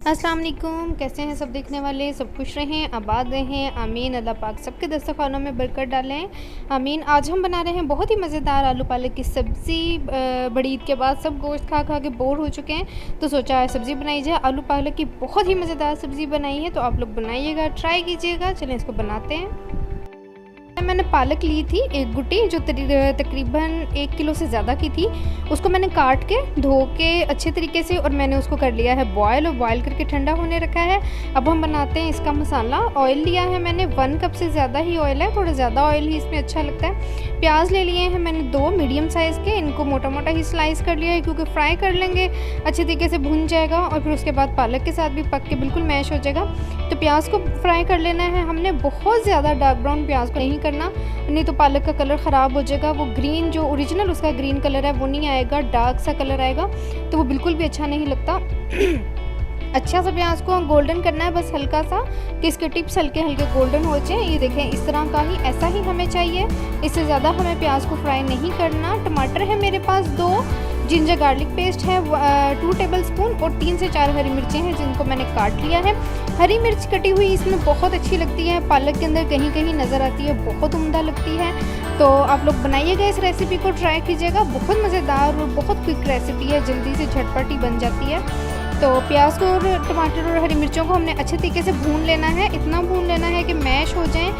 अस्सलाम वालेकुम। कैसे हैं सब देखने वाले? सब खुश रहें, आबाद रहें, आमीन। अल्लाह पाक सबके दस्तरखानों में बरकत डालें, आमीन। आज हम बना रहे हैं बहुत ही मज़ेदार आलू पालक की सब्ज़ी। बड़ी ईद के बाद सब गोश्त खा खा के बोर हो चुके हैं, तो सोचा है सब्ज़ी बनाई जाए। आलू पालक की बहुत ही मज़ेदार सब्ज़ी बनाई है, तो आप लोग बनाइएगा, ट्राई कीजिएगा। चलें इसको बनाते हैं। मैंने पालक ली थी एक गुट्टी, जो तकरीबन 1 किलो से ज़्यादा की थी। उसको मैंने काट के धो के अच्छे तरीके से, और मैंने उसको कर लिया है बॉयल, और बॉयल करके ठंडा होने रखा है। अब हम बनाते हैं इसका मसाला। ऑयल लिया है मैंने 1 कप से ज़्यादा ही ऑयल है, थोड़ा ज़्यादा ऑयल ही इसमें अच्छा लगता है। प्याज ले लिए हैं मैंने 2 मीडियम साइज़ के, इनको मोटा मोटा ही स्लाइस कर लिया है, क्योंकि फ्राई कर लेंगे अच्छे तरीके से भुन जाएगा, और फिर उसके बाद पालक के साथ भी पक के बिल्कुल मैश हो जाएगा। तो प्याज को फ्राई कर लेना है हमने, बहुत ज़्यादा डार्क ब्राउन प्याज को नहीं करना, नहीं तो पालक का कलर ख़राब हो जाएगा। वो ग्रीन जो ओरिजिनल उसका ग्रीन कलर है वो नहीं आएगा, डार्क सा कलर आएगा, तो वो बिल्कुल भी अच्छा नहीं लगता। अच्छा सा प्याज को गोल्डन करना है, बस हल्का सा, कि इसके टिप्स हल्के हल्के गोल्डन हो जाए। ये देखें, इस तरह का ही, ऐसा ही हमें चाहिए, इससे ज़्यादा हमें प्याज को फ्राई नहीं करना। टमाटर है मेरे पास 2, जिंजर गार्लिक पेस्ट है 2 टेबलस्पून, और 3 से 4 हरी मिर्चें हैं जिनको मैंने काट लिया है। हरी मिर्च कटी हुई इसमें बहुत अच्छी लगती है, पालक के अंदर कहीं कहीं नज़र आती है, बहुत उम्दा लगती है। तो आप लोग बनाइएगा, इस रेसिपी को ट्राई कीजिएगा, बहुत मज़ेदार और बहुत क्विक रेसिपी है, जल्दी से झटपट ही बन जाती है। तो प्याज को और टमाटर और हरी मिर्चों को हमने अच्छे तरीके से भून लेना है, इतना भून लेना है कि मैश हो जाएं,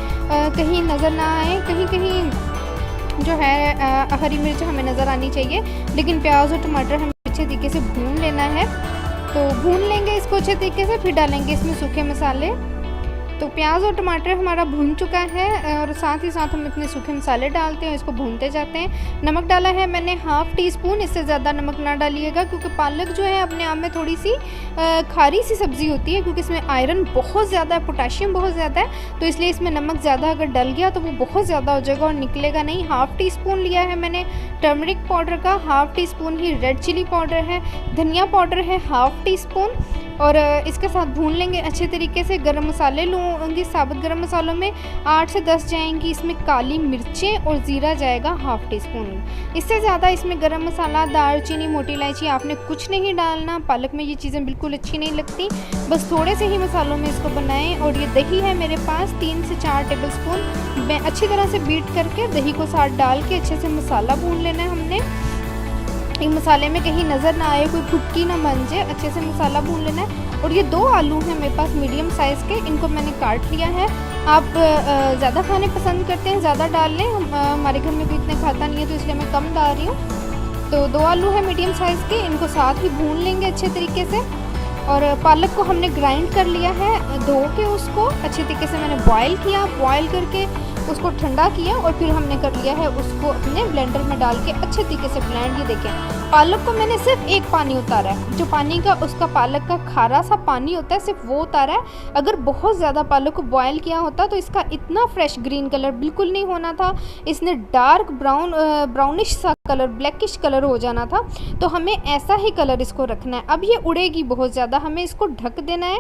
कहीं नज़र ना आए, कहीं कहीं जो है हरी मिर्च हमें नज़र आनी चाहिए, लेकिन प्याज और टमाटर हमें अच्छे तरीके से भून लेना है। तो भून लेंगे इसको अच्छे तरीके से, फिर डालेंगे इसमें सूखे मसाले। तो प्याज और टमाटर हमारा भून चुका है, और साथ ही साथ हम इतने सूखे मसाले डालते हैं, इसको भूनते जाते हैं। नमक डाला है मैंने 1/2 टीस्पून, इससे ज़्यादा नमक ना डालिएगा, क्योंकि पालक जो है अपने आप में थोड़ी सी खारी सी सब्ज़ी होती है, क्योंकि इसमें आयरन बहुत ज़्यादा है, पोटाशियम बहुत ज़्यादा है, तो इसलिए इसमें नमक ज़्यादा अगर डल गया तो वो बहुत ज़्यादा हो जाएगा और निकलेगा नहीं। 1/2 टीस्पून लिया है मैंने टर्मरिक पाउडर का, 1/2 टीस्पून ही रेड चिली पाउडर है, धनिया पाउडर है 1/2 टीस्पून, और इसके साथ भून लेंगे अच्छे तरीके से। गरम मसाले लूँगी, साबुत गरम मसालों में 8 से 10 जाएंगी, इसमें काली मिर्चें और ज़ीरा जाएगा 1/2 टीस्पून। इससे ज़्यादा इसमें गरम मसाला, दालचीनी, मोटी इलायची आपने कुछ नहीं डालना, पालक में ये चीज़ें बिल्कुल अच्छी नहीं लगती, बस थोड़े से ही मसालों में इसको बनाएं। और ये दही है मेरे पास 3 से 4 टेबलस्पून, मैं अच्छी तरह से बीट करके दही को साथ डाल के अच्छे से मसाला भून लेना है हमने। मसाले में कहीं नज़र ना आए, कोई फुटकी ना बन जाए, अच्छे से मसाला भून लेना है। और ये 2 आलू हैं मेरे पास मीडियम साइज़ के, इनको मैंने काट लिया है। आप ज़्यादा खाने पसंद करते हैं ज़्यादा डाल लें, हमारे घर में भी इतने खाता नहीं है, तो इसलिए मैं कम डाल रही हूँ। तो 2 आलू हैं मीडियम साइज़ के, इनको साथ ही भून लेंगे अच्छे तरीके से। और पालक को हमने ग्राइंड कर लिया है, धो के उसको अच्छे तरीके से मैंने बॉयल किया, बॉयल करके उसको ठंडा किया, और फिर हमने कर लिया है उसको अपने ब्लेंडर में डाल के अच्छे तरीके से ब्लेंड। ये देखें, पालक को मैंने सिर्फ एक पानी उतारा है, जो पानी का उसका पालक का खारा सा पानी होता है सिर्फ वो उतारा है। अगर बहुत ज़्यादा पालक को बॉयल किया होता तो इसका इतना फ्रेश ग्रीन कलर बिल्कुल नहीं होना था, इसने डार्क ब्राउनिश सा कलर, ब्लैकिश कलर हो जाना था। तो हमें ऐसा ही कलर इसको रखना है। अब ये उड़ेगी बहुत ज़्यादा, हमें इसको ढक देना है,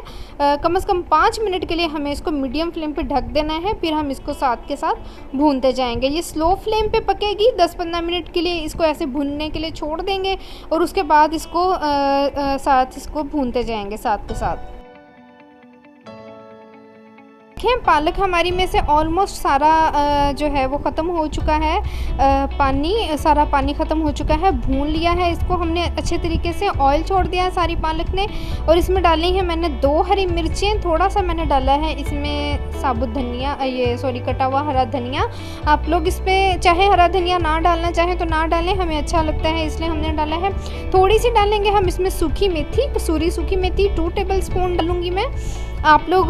कम से कम 5 मिनट के लिए हमें इसको मीडियम फ्लेम पे ढक देना है, फिर हम इसको साथ के साथ भूनते जाएंगे। ये स्लो फ्लेम पे पकेगी, 10-15 मिनट के लिए इसको ऐसे भूनने के लिए छोड़ देंगे, और उसके बाद इसको साथ इसको भूनते जाएंगे साथ के साथ। पालक हमारी में से ऑलमोस्ट सारा जो है वो ख़त्म हो चुका है, सारा पानी ख़त्म हो चुका है, भून लिया है इसको हमने अच्छे तरीके से, ऑयल छोड़ दिया है सारी पालक ने। और इसमें डाली है मैंने 2 हरी मिर्चें, थोड़ा सा मैंने डाला है इसमें साबुत धनिया, कटा हुआ हरा धनिया। आप लोग इस पर चाहे हरा धनिया ना डालना चाहें तो ना डालें, हमें अच्छा लगता है इसलिए हमने डाला है। थोड़ी सी डालेंगे हम इसमें सूखी मेथी, कसूरी सूखी मेथी 2 टेबलस्पून डालूँगी मैं, आप लोग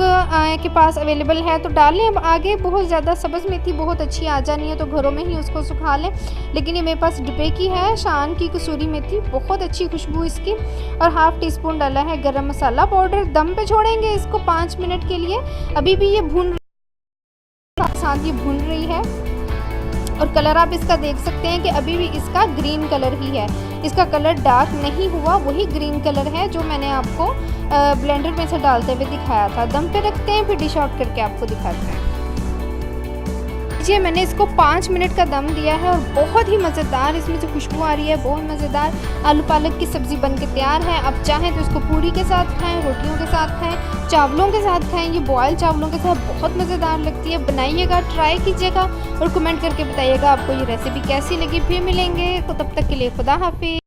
के पास अवेलेबल है तो डालें। अब आगे बहुत ज़्यादा सब्ज़ मेथी बहुत अच्छी आ जानी है, तो घरों में ही उसको सुखा लें, लेकिन ये मेरे पास डिब्बे की है, शान की कसूरी मेथी, बहुत अच्छी खुशबू इसकी। और 1/2 टीस्पून डाला है गरम मसाला पाउडर। दम पे छोड़ेंगे इसको 5 मिनट के लिए, अभी भी ये साथ ये भून रही है। और कलर आप इसका देख सकते हैं कि अभी भी इसका ग्रीन कलर ही है, इसका कलर डार्क नहीं हुआ, वही ग्रीन कलर है जो मैंने आपको ब्लेंडर में से डालते हुए दिखाया था। दम पे रखते हैं, फिर डिश आउट करके आपको दिखाते हैं। लीजिए मैंने इसको 5 मिनट का दम दिया है और बहुत ही मज़ेदार इसमें से खुशबू आ रही है। बहुत मज़ेदार आलू पालक की सब्ज़ी बन के तैयार है। अब चाहें तो इसको पूरी के साथ खाएँ, रोटियों के साथ खाएँ, चावलों के साथ खाएँ। ये बॉयल चावलों के साथ बहुत मज़ेदार लगती है। बनाइएगा, ट्राई कीजिएगा और कमेंट करके बताइएगा आपको ये रेसिपी कैसी लगी। फिर मिलेंगे, तो तब तक के लिए खुदा हाफ़िज़।